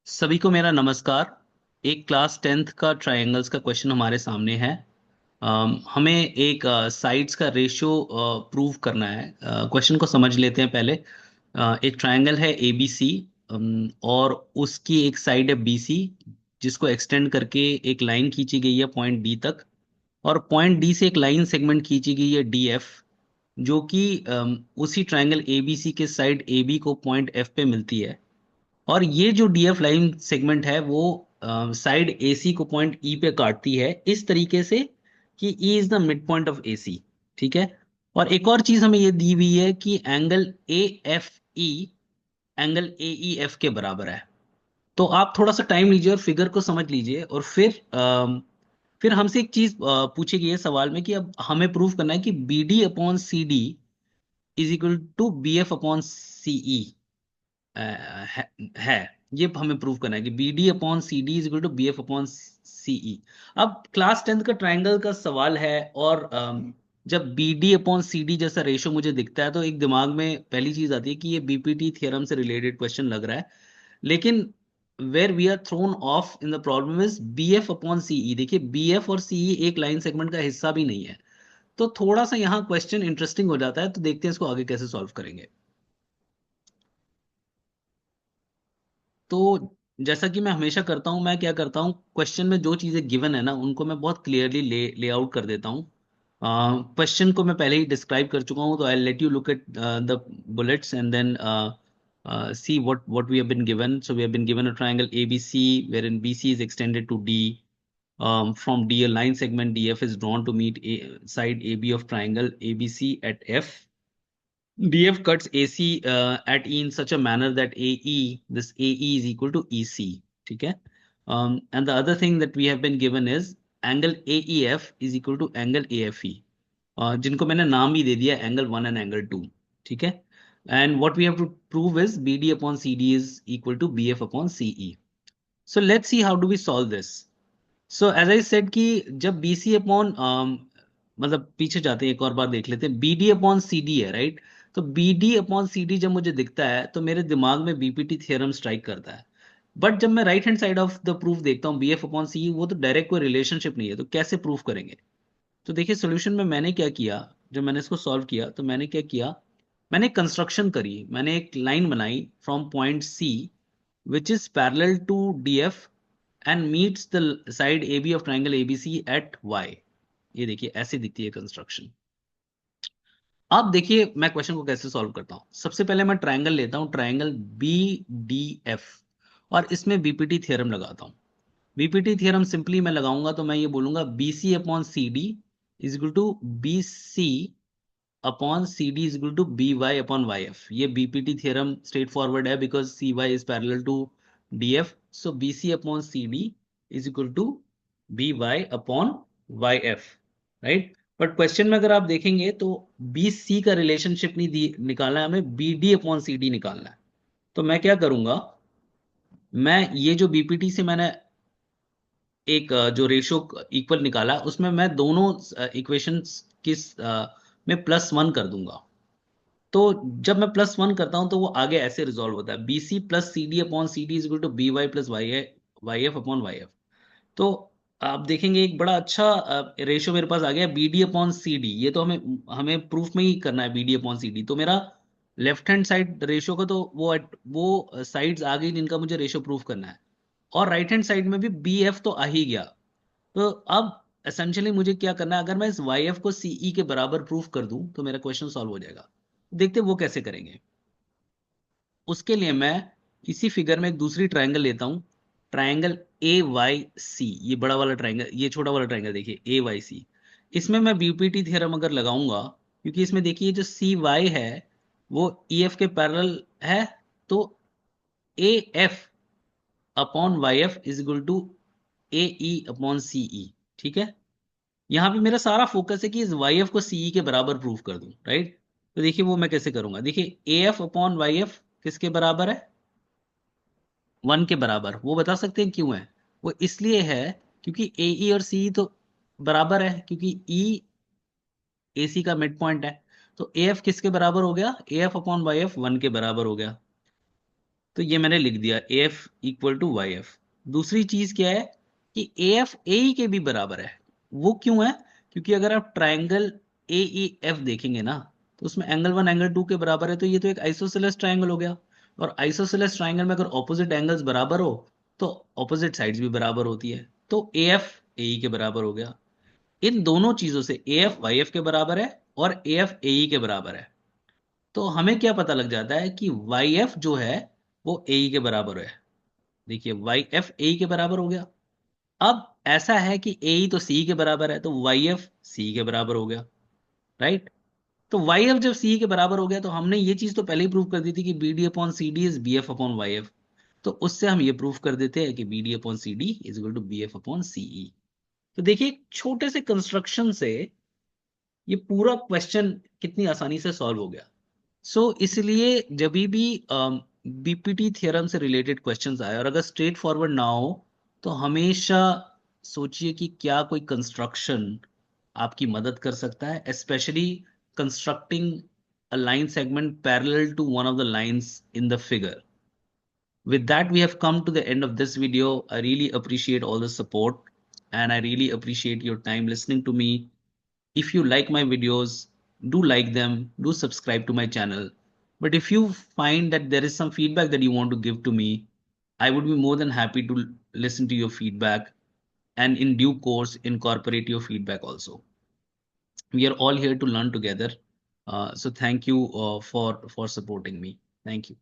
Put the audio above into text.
सभी को मेरा नमस्कार। एक क्लास टेंथ का ट्रायंगल्स का क्वेश्चन हमारे सामने है। हमें एक साइड्स का रेशियो प्रूव करना है। क्वेश्चन को समझ लेते हैं पहले। एक ट्रायंगल है ए बी सी, और उसकी एक साइड है बी सी, जिसको एक्सटेंड करके एक लाइन खींची गई है पॉइंट डी तक। और पॉइंट डी से एक लाइन सेगमेंट खींची गई है डी एफ, जो कि उसी ट्रायंगल ए बी सी के साइड ए बी को पॉइंट एफ पे मिलती है। और ये जो डीएफ लाइन सेगमेंट है वो साइड एसी को पॉइंट ई पे काटती है इस तरीके से कि E is the mid point of AC. ठीक है। और एक और चीज हमें ये दी हुई है कि angle A F E angle A E F के बराबर है। तो आप थोड़ा सा टाइम लीजिए और फिगर को समझ लीजिए, और फिर हमसे एक चीज पूछी गई है सवाल में कि अब हमें प्रूव करना है कि B D upon C D is equal to B F upon CE है। ये हमें प्रूव करना है कि B D upon C D is equal to B F upon CE. अब क्लास टेंथ का ट्राइंगल का सवाल है, और जब B D upon C D जैसा रेशो मुझे दिखता है तो एक दिमाग में पहली चीज आती है कि ये बीपीटी थ्योरम से रिलेटेड क्वेश्चन लग रहा है। लेकिन where we are thrown off in the problem is B F upon CE. देखिए बी एफ और सीई एक लाइन सेगमेंट का हिस्सा भी नहीं है। तो थोड़ा सा यहाँ क्वेश्चन इंटरेस्टिंग हो जाता है, तो देखते हैं इसको आगे कैसे सॉल्व करेंगे। तो जैसा कि मैं हमेशा करता हूं, मैं क्या करता हूं, क्वेश्चन में जो चीजें गिवन है ना उनको मैं बहुत क्लियरली ले आउट कर देता हूं। क्वेश्चन को मैं पहले ही डिस्क्राइब कर चुका हूं, तो I let you look at the bullets and then see what we have been given. So we have been given a triangle ABC wherein BC is extended to D. From D, a line segment DF is drawn to meet side AB of triangle ABC at F. DF cuts AC at E in such a manner that this AE is equal to EC. ठीक है. And the other thing that we have been given is angle AEF is equal to angle AFE, जिनको मैंने नाम ही दे दिया angle 1 and angle 2. ठीक है. And what we have to prove is BD upon CD is equal to BF upon CE. So let's see how do we solve this. So as I said कि जब B C upon, मतलब पीछे जाते हैं एक और बार देख लेते हैं, B D upon C D है, राइट. तो B D upon C D जब मुझे दिखता है तो मेरे दिमाग में बीपीटी थ्योरम स्ट्राइक करता है। बट जब मैं right hand side of the proof देखता हूँ बी एफ अपॉन सी, वो तो डायरेक्ट कोई रिलेशनशिप नहीं है, तो कैसे प्रूफ करेंगे. तो देखिए सोल्यूशन में मैंने क्या किया, जब मैंने इसको सॉल्व किया तो मैंने क्या किया, मैंने कंस्ट्रक्शन करी, मैंने एक लाइन बनाई from point C which is parallel to DF and meets the side AB of triangle ABC at Y. ये देखिए ऐसे दिखती है कंस्ट्रक्शन. अब देखिए मैं क्वेश्चन को कैसे सॉल्व करता हूं. सबसे पहले मैं ट्रायंगल लेता हूं, ट्रायंगल बी डी एफ, और इसमें बीपीटी थ्योरम लगाता हूं. बीपीटी थ्योरम सिंपली मैं लगाऊंगा तो मैं ये बोलूंगा B C upon C D is equal to B C upon C D is equal to B Y upon Y F. ये बीपीटी थ्योरम स्ट्रेट फॉरवर्ड है because C Y is parallel to D F. So B C upon C D is equal to B Y upon Y F, right. But question में अगर आप देखेंगे तो B C का relationship नहीं निकालना है हमें, B D upon C D निकालना है. तो मैं क्या करूंगा, मैं ये जो बीपीटी से मैंने एक जो रेशियो इक्वल निकाला उसमें मैं दोनों इक्वेशंस किस में +1 कर दूंगा. तो जब मैं +1 करता हूं तो वो आगे ऐसे रिजॉल्व होता है, B C plus C D upon C D is equal to B Y plus Y F upon Y F. तो आप देखेंगे एक बड़ा अच्छा रेशियो मेरे पास आ गया, B D upon C D. ये तो हमें हमें प्रूफ में ही करना है B D upon C D. तो मेरा लेफ्ट हैंड साइड रेशियो का तो वो साइड्स आ गई जिनका मुझे रेशियो प्रूफ करना है. और राइट हैंड साइड में भी बी एफ तो आ ही गया. तो अब एसेंशियली मुझे क्या करना है, अगर मैं इस वाई एफ को सीई के बराबर प्रूफ कर दूं तो मेरा क्वेश्चन सॉल्व हो जाएगा. देखते हैं वो कैसे करेंगे. उसके लिए मैं इसी फिगर में एक दूसरी ट्रायंगल लेता हूं, ट्रायंगल ए वाई सी. ये बड़ा वाला ट्रायंगल, ये छोटा वाला ट्रायंगल देखिए ए वाई सी. इसमें मैं बीपीटी थ्योरम अगर लगाऊंगा, क्योंकि इसमें देखिए जो सी वाई है वो ई एफ के पैरेलल है, तो A F upon Y F is equal to A E upon CE. ठीक है. यहां पे मेरा सारा फोकस है कि इस वाई एफ को सीई के बराबर प्रूव कर दूं, राइट. तो देखिए वो मैं कैसे करूंगा. देखिए A F upon Y F किसके बराबर है, 1 के बराबर. वो बता सकते हैं क्यों है. वो इसलिए है क्योंकि ए ई और सी तो बराबर है, क्योंकि ई ए सी का मिड पॉइंट है. तो ए एफ किसके बराबर हो गया, A F upon Y F 1 के बराबर हो गया. तो ये मैंने लिख दिया AF इक्वल टू YF। दूसरी चीज क्या है कि AF AE के भी बराबर है। वो क्यों है? क्योंकि अगर आप ट्राइंगल AEF देखेंगे ना, तो उसमें एंगल 1 एंगल 2 के बराबर है, तो ये तो एक आइसोसेलेस ट्राइंगल हो गया। और आइसोसेलेस ट्राइंगल में अगर ऑपोजिट एंगल्स बराबर हो तो ऑपोजिट साइड्स भी बराबर होती है, तो AF AE के बराबर हो गया। इन दोनों चीजों से AF YF के बराबर है और AF AE के बराबर है। तो हमें क्या पता लग जाता है कि YF जो है वो AE के बराबर है। देखिए YF AE के बराबर हो गया। अब ऐसा है कि AE तो CE के बराबर है, तो YF CE के बराबर हो गया, राइट। तो YF जब CE के बराबर हो गया, तो हमने ये चीज तो पहले ही प्रूव कर दी थी कि BD upon CD is BF upon YF। तो उससे हम ये प्रूव कर देते हैं कि BD upon CD is equal to BF upon CE। तो देखिए एक छोटे से कंस्ट्रक्शन से ये पूरा क्वेश्चन कितनी आसानी से सॉल्व हो गया। इसलिए जब भी बीपीटी थ्योरम से रिलेटेड क्वेश्चंस आए और अगर स्ट्रेट फॉरवर्ड ना हो, तो हमेशा सोचिए कि क्या कोई कंस्ट्रक्शन आपकी मदद कर सकता है, specially constructing a line segment parallel to one of the lines in the figure. With that, we have come to the end of this video. I really appreciate all the support and I really appreciate your time listening to me. If you like my videos, do like them, do subscribe to my channel. But if you find that there is some feedback that you want to give to me, I would be more than happy to listen to your feedback and in due course incorporate your feedback also. We are all here to learn together. So thank you for supporting me. Thank you.